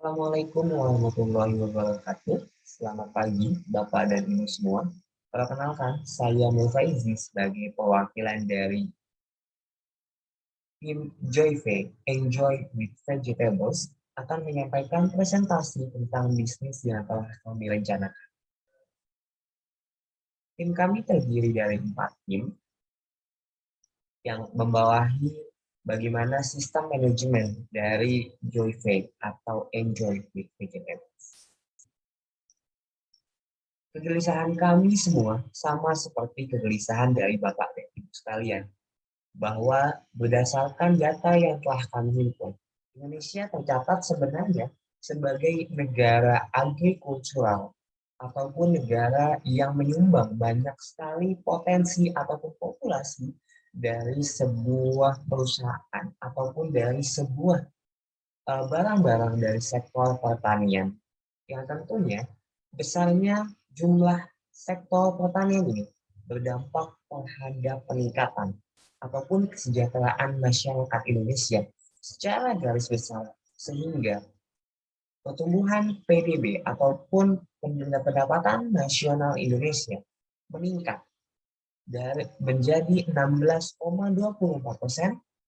Assalamualaikum warahmatullahi wabarakatuh. Selamat pagi, Bapak dan Ibu semua. Perkenalkan, saya Mufaizi sebagai perwakilan dari tim Joyve, Enjoy with Vegetables, akan menyampaikan presentasi tentang bisnis yang telah kami rencanakan. Tim kami terdiri dari 4 tim yang membawahi bagaimana sistem manajemen dari Joyve atau Enjoy with Vegetables. Kegelisahan kami semua sama seperti kegelisahan dari Bapak dan Ibu sekalian, bahwa berdasarkan data yang telah kami himpun, Indonesia tercatat sebenarnya sebagai negara agrikultural ataupun negara yang menyumbang banyak sekali potensi ataupun populasi dari sebuah perusahaan ataupun dari sebuah barang-barang dari sektor pertanian yang tentunya besarnya jumlah sektor pertanian ini berdampak terhadap peningkatan ataupun kesejahteraan masyarakat Indonesia secara garis besar, sehingga pertumbuhan PDB ataupun pendapatan nasional Indonesia meningkat dari menjadi 16,24%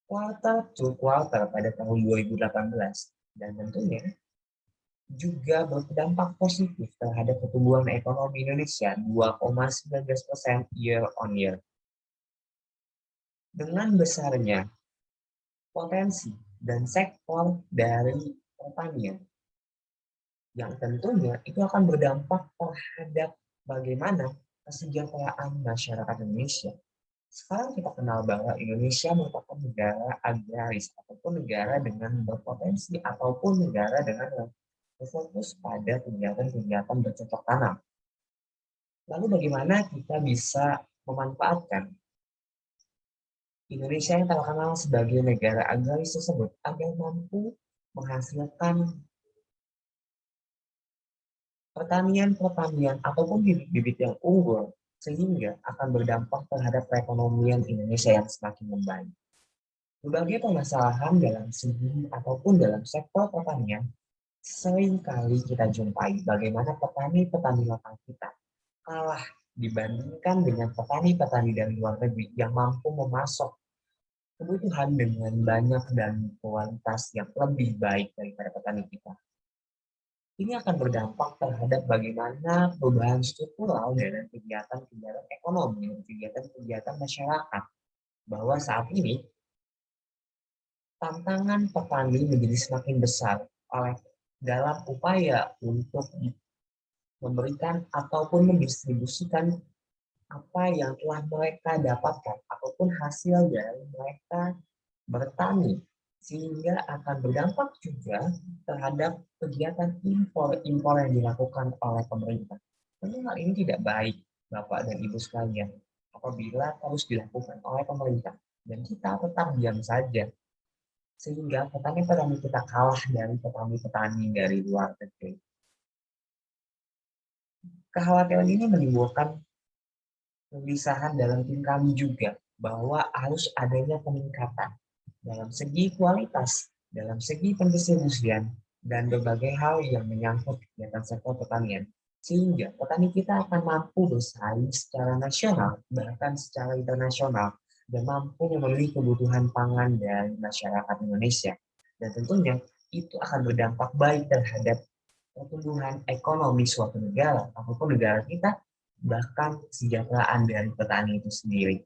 kuartal to kuartal pada tahun 2018, dan tentunya juga berdampak positif terhadap pertumbuhan ekonomi Indonesia 2,19% year on year. Dengan besarnya potensi dan sektor dari pertanian, yang tentunya itu akan berdampak terhadap bagaimana kesejahteraan masyarakat Indonesia. Sekarang kita kenal bahwa Indonesia merupakan negara agraris ataupun negara dengan berpotensi ataupun negara dengan berfokus pada kegiatan-kegiatan bercocok tanam. Lalu bagaimana kita bisa memanfaatkan Indonesia yang terkenal sebagai negara agraris tersebut agar mampu menghasilkan pertanian-pertanian ataupun bibit-bibit yang unggul sehingga akan berdampak terhadap perekonomian Indonesia yang semakin membaik. Berbagai permasalahan dalam segi ataupun dalam sektor pertanian seringkali kita jumpai bagaimana petani-petani lokal kita kalah dibandingkan dengan petani-petani dari luar negeri yang mampu memasok kebutuhan dengan banyak dan kualitas yang lebih baik daripada petani kita. Ini akan berdampak terhadap bagaimana perubahan struktural dalam kegiatan-kegiatan ekonomi dan kegiatan-kegiatan masyarakat. Bahwa saat ini tantangan petani menjadi semakin besar oleh dalam upaya untuk memberikan ataupun mendistribusikan apa yang telah mereka dapatkan ataupun hasil dari mereka bertani, sehingga akan berdampak juga terhadap kegiatan impor-impor yang dilakukan oleh pemerintah. Tentu hal ini tidak baik, Bapak dan Ibu sekalian, apabila harus dilakukan oleh pemerintah dan kita tetap diam saja, sehingga petani-petani kita kalah dari petani-petani dari luar negeri. Kekhawatiran ini menimbulkan kegelisahan dalam tim kami juga, bahwa harus adanya peningkatan dalam segi kualitas, dalam segi pendistribusian, dan berbagai hal yang menyangkut kegiatan sektor pertanian. Sehingga petani kita akan mampu bersaing secara nasional, bahkan secara internasional, dan mampu memenuhi kebutuhan pangan dari masyarakat Indonesia. Dan tentunya itu akan berdampak baik terhadap pertumbuhan ekonomi suatu negara ataupun negara kita, bahkan kesejahteraan dari petani itu sendiri.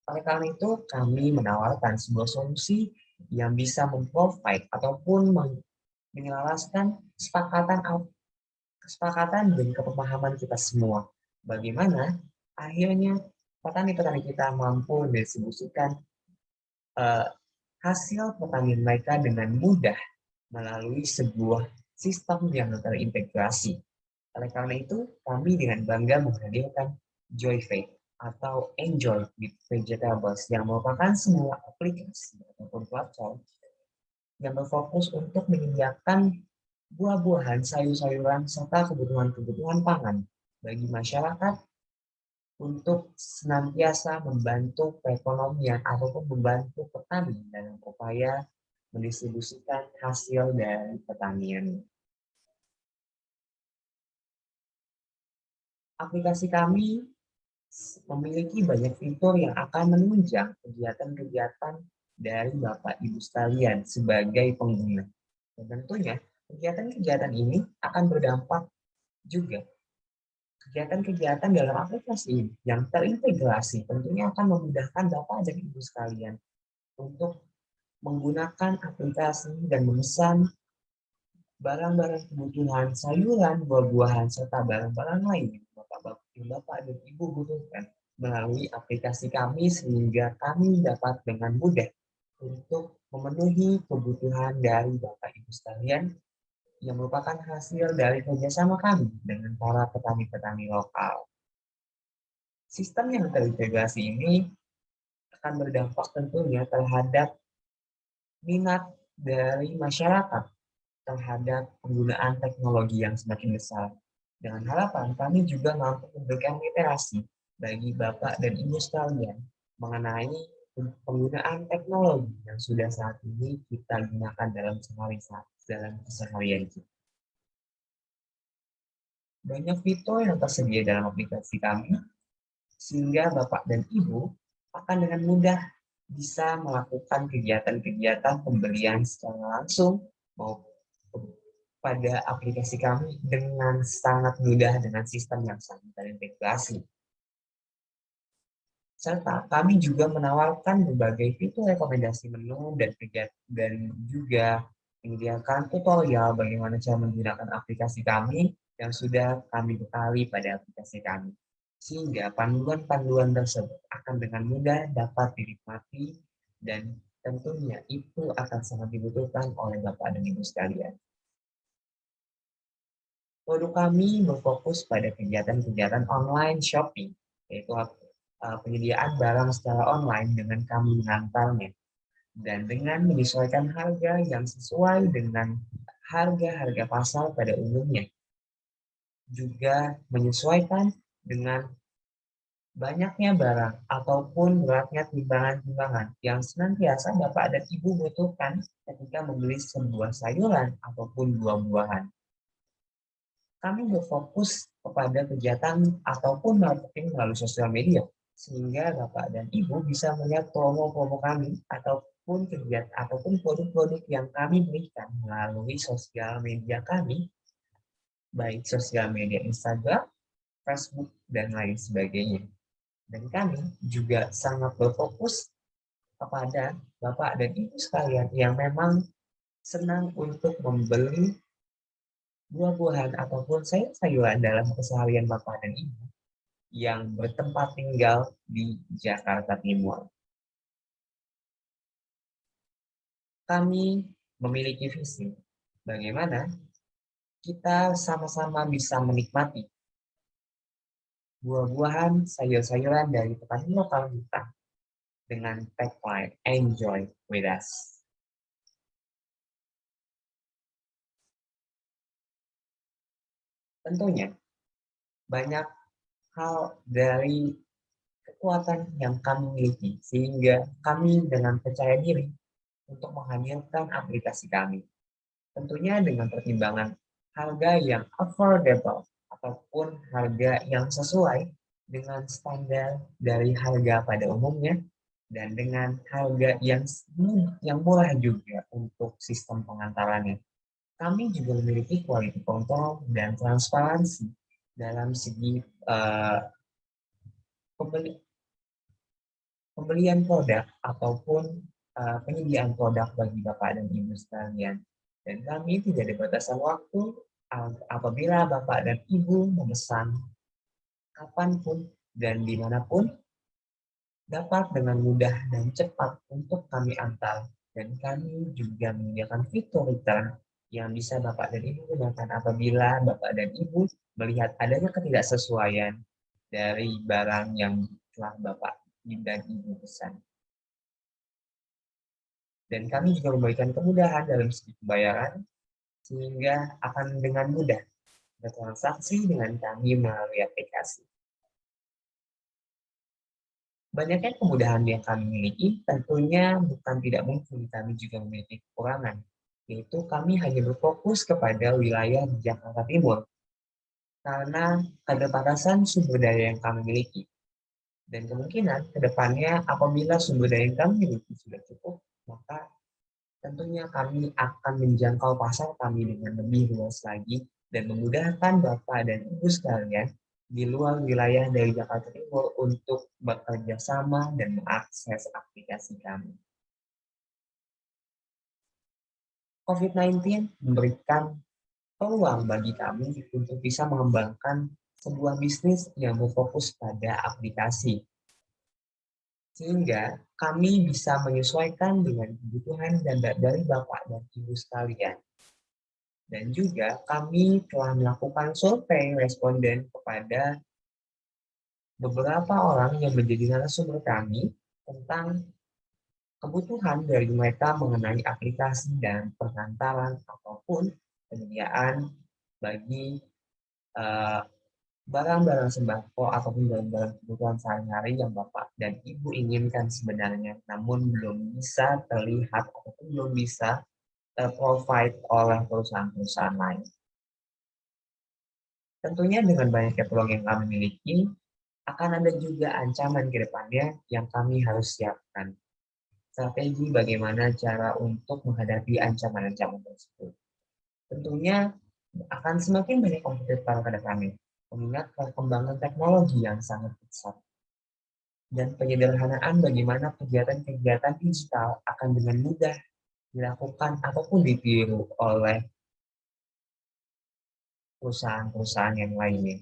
Oleh karena itu, kami menawarkan sebuah solusi yang bisa memprovide ataupun menyelaraskan kesepakatan dan kepemahaman kita semua. Bagaimana akhirnya petani-petani kita mampu mendistribusikan hasil pertanian mereka dengan mudah melalui sebuah sistem yang terintegrasi. Oleh karena itu, kami dengan bangga menghadirkan Joyve atau Enjoy with Vegetables yang merupakan sebuah aplikasi ataupun platform yang berfokus untuk menyediakan buah-buahan, sayur-sayuran, serta kebutuhan-kebutuhan pangan bagi masyarakat untuk senantiasa membantu perekonomian ataupun membantu petani dalam upaya mendistribusikan hasil dari pertanian. Aplikasi kami memiliki banyak fitur yang akan menunjang kegiatan-kegiatan dari Bapak Ibu sekalian sebagai pengguna. Dan tentunya kegiatan-kegiatan ini akan berdampak juga. Kegiatan-kegiatan dalam aplikasi yang terintegrasi tentunya akan memudahkan Bapak dan Ibu sekalian untuk menggunakan aplikasi dan memesan barang-barang kebutuhan, sayuran, buah-buahan, serta barang-barang lain yang Bapak dan Ibu butuhkan melalui aplikasi kami sehingga kami dapat dengan mudah untuk memenuhi kebutuhan dari Bapak Ibu sekalian yang merupakan hasil dari kerjasama kami dengan para petani-petani lokal. Sistem yang terintegrasi ini akan berdampak tentunya terhadap minat dari masyarakat terhadap penggunaan teknologi yang semakin besar. Dengan harapan kami juga mampu memberikan literasi bagi Bapak dan Ibu sekalian mengenai penggunaan teknologi yang sudah saat ini kita gunakan dalam keseharian kita. Banyak fitur yang tersedia dalam aplikasi kami, sehingga Bapak dan Ibu akan dengan mudah bisa melakukan kegiatan-kegiatan pembelian secara langsung maupun pada aplikasi kami dengan sangat mudah dengan sistem yang sangat terintegrasi. Serta kami juga menawarkan berbagai fitur rekomendasi menu dan juga menyediakan tutorial bagaimana cara menggunakan aplikasi kami yang sudah kami bekali pada aplikasi kami. Sehingga panduan-panduan tersebut akan dengan mudah dapat dinikmati dan tentunya itu akan sangat dibutuhkan oleh Bapak dan Ibu sekalian. Produk kami berfokus pada kegiatan-kegiatan online shopping, yaitu penyediaan barang secara online dengan kami mengantarnya, dan dengan menyesuaikan harga yang sesuai dengan harga-harga pasar pada umumnya. Juga menyesuaikan dengan banyaknya barang ataupun beratnya timbangan-timbangan yang senantiasa Bapak dan Ibu butuhkan ketika membeli sebuah sayuran ataupun buah-buahan. Kami berfokus kepada kegiatan ataupun marketing melalui sosial media, sehingga Bapak dan Ibu bisa melihat promo-promo kami ataupun kegiatan ataupun produk-produk yang kami berikan melalui sosial media kami, baik sosial media Instagram, Facebook, dan lain sebagainya. Dan kami juga sangat berfokus kepada Bapak dan Ibu sekalian yang memang senang untuk membeli buah-buahan ataupun sayur-sayuran dalam keseharian Bapak dan Ibu yang bertempat tinggal di Jakarta Timur. Kami memiliki visi bagaimana kita sama-sama bisa menikmati buah-buahan, sayur-sayuran dari petani lokal kita dengan tagline "Enjoy with us". Tentunya banyak hal dari kekuatan yang kami miliki sehingga kami dengan percaya diri untuk menghadirkan aplikasi kami. Tentunya dengan pertimbangan harga yang affordable ataupun harga yang sesuai dengan standar dari harga pada umumnya dan dengan harga yang murah juga untuk sistem pengantarannya. Kami juga memiliki quality control dan transparansi dalam segi pembelian produk ataupun penyediaan produk bagi Bapak dan Ibu sekalian. Dan kami tidak ada batasan waktu apabila Bapak dan Ibu memesan kapanpun dan dimanapun dapat dengan mudah dan cepat untuk kami antar. Dan kami juga menyediakan fitur return yang bisa Bapak dan Ibu gunakan apabila Bapak dan Ibu melihat adanya ketidaksesuaian dari barang yang telah Bapak dan Ibu pesan. Dan kami juga memberikan kemudahan dalam segi pembayaran sehingga akan dengan mudah bertransaksi dengan kami melalui aplikasi. Banyaknya kemudahan yang kami miliki, tentunya bukan tidak mungkin kami juga memiliki kekurangan, yaitu kami hanya berfokus kepada wilayah di Jakarta Timur, karena keterbatasan sumber daya yang kami miliki. Dan kemungkinan ke depannya apabila sumber daya yang kami miliki sudah cukup, maka tentunya kami akan menjangkau pasar kami dengan lebih luas lagi dan memudahkan Bapak dan Ibu sekalian di luar wilayah dari Jakarta Timur untuk bekerja sama dan mengakses aplikasi kami. COVID-19 memberikan peluang bagi kami untuk bisa mengembangkan sebuah bisnis yang berfokus pada aplikasi, sehingga kami bisa menyesuaikan dengan kebutuhan dan dari Bapak dan Ibu sekalian. Dan juga kami telah melakukan survei responden kepada beberapa orang yang menjadi narasumber kami tentang kebutuhan dari mereka mengenai aplikasi dan pengantaran ataupun penyediaan bagi eh, barang-barang sembako ataupun barang-barang kebutuhan sehari-hari yang Bapak dan Ibu inginkan sebenarnya, namun belum bisa terlihat ataupun belum bisa terprovide oleh perusahaan-perusahaan lain. Tentunya dengan banyaknya peluang yang kami miliki, akan ada juga ancaman ke depannya yang kami harus siapkan. Strategi bagaimana cara untuk menghadapi ancaman-ancaman tersebut. Tentunya akan semakin banyak kompetitor pada kami, mengingat perkembangan teknologi yang sangat pesat. Dan penyederhanaan bagaimana kegiatan-kegiatan digital akan dengan mudah dilakukan ataupun ditiru oleh perusahaan-perusahaan yang lainnya.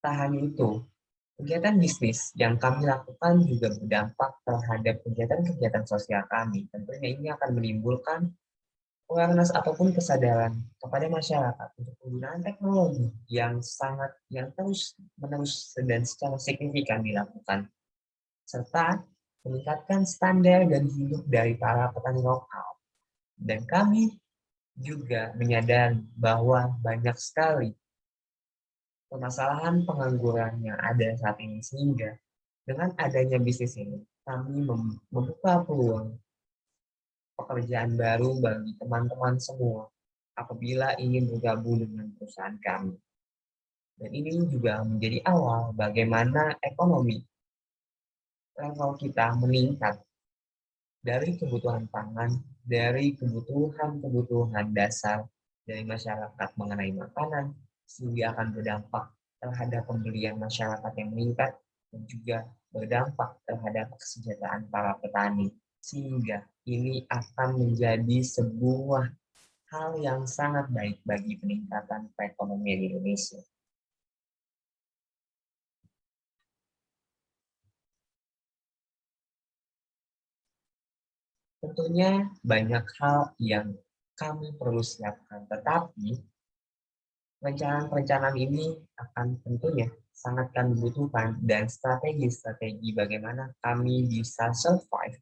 Tak hanya itu, kegiatan bisnis yang kami lakukan juga berdampak terhadap kegiatan-kegiatan sosial kami. Tentunya ini akan menimbulkan awareness ataupun kesadaran kepada masyarakat untuk penggunaan teknologi yang terus menerus dan secara signifikan dilakukan, serta meningkatkan standar dan hidup dari para petani lokal. Dan kami juga menyadari bahwa banyak sekali permasalahan pengangguran yang ada saat ini, sehingga dengan adanya bisnis ini kami membuka peluang pekerjaan baru bagi teman-teman semua apabila ingin bergabung dengan perusahaan kami. Dan ini juga menjadi awal bagaimana ekonomi level kita meningkat dari kebutuhan pangan, dari kebutuhan-kebutuhan dasar dari masyarakat mengenai makanan, sehingga akan berdampak terhadap pembelian masyarakat yang meningkat dan juga berdampak terhadap kesejahteraan para petani. Sehingga ini akan menjadi sebuah hal yang sangat baik bagi peningkatan perekonomian di Indonesia. Tentunya banyak hal yang kami perlu siapkan, tetapi perencanaan ini akan tentunya sangat kami butuhkan dan strategi-strategi bagaimana kami bisa survive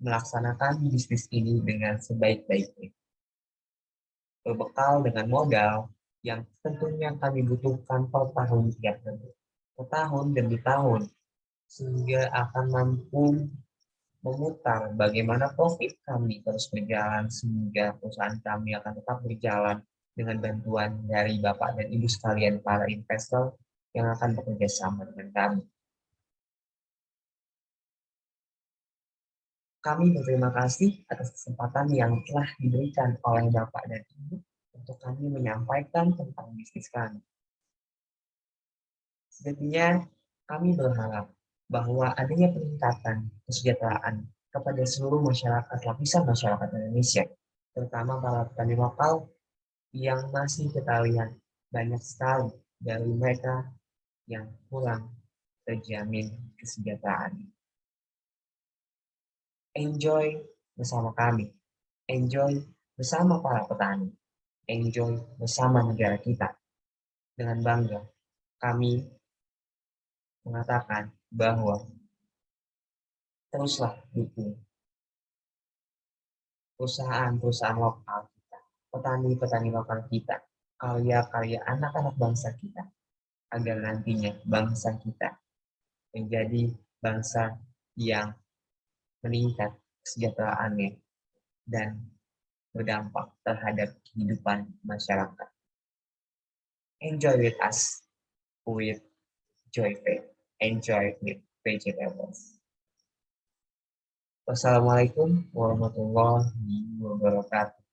melaksanakan bisnis ini dengan sebaik-baiknya. Berbekal dengan modal yang tentunya kami butuhkan per tahun tiap tahun, per tahun demi tahun, sehingga akan mampu memutar bagaimana profit kami terus berjalan sehingga perusahaan kami akan tetap berjalan dengan bantuan dari Bapak dan Ibu sekalian para investor yang akan bekerja sama dengan kami. Kami berterima kasih atas kesempatan yang telah diberikan oleh Bapak dan Ibu untuk kami menyampaikan tentang bisnis kami. Sejatinya, kami berharap bahwa adanya peningkatan kesejahteraan kepada seluruh masyarakat lapisan masyarakat Indonesia, terutama para petani lokal yang masih kita lihat banyak sekali dari mereka yang kurang terjamin kesejahteraan. Enjoy bersama kami, enjoy bersama para petani, enjoy bersama negara kita. Dengan bangga, kami mengatakan bahwa teruslah dukung perusahaan-perusahaan lokal kita, petani-petani lokal kita, karya-karya anak-anak bangsa kita, agar nantinya bangsa kita menjadi bangsa yang meningkat kesejahteraannya dan berdampak terhadap kehidupan masyarakat. Enjoy with us with Joy Faith. Enjoy with vegetables. Wassalamualaikum warahmatullahi wabarakatuh.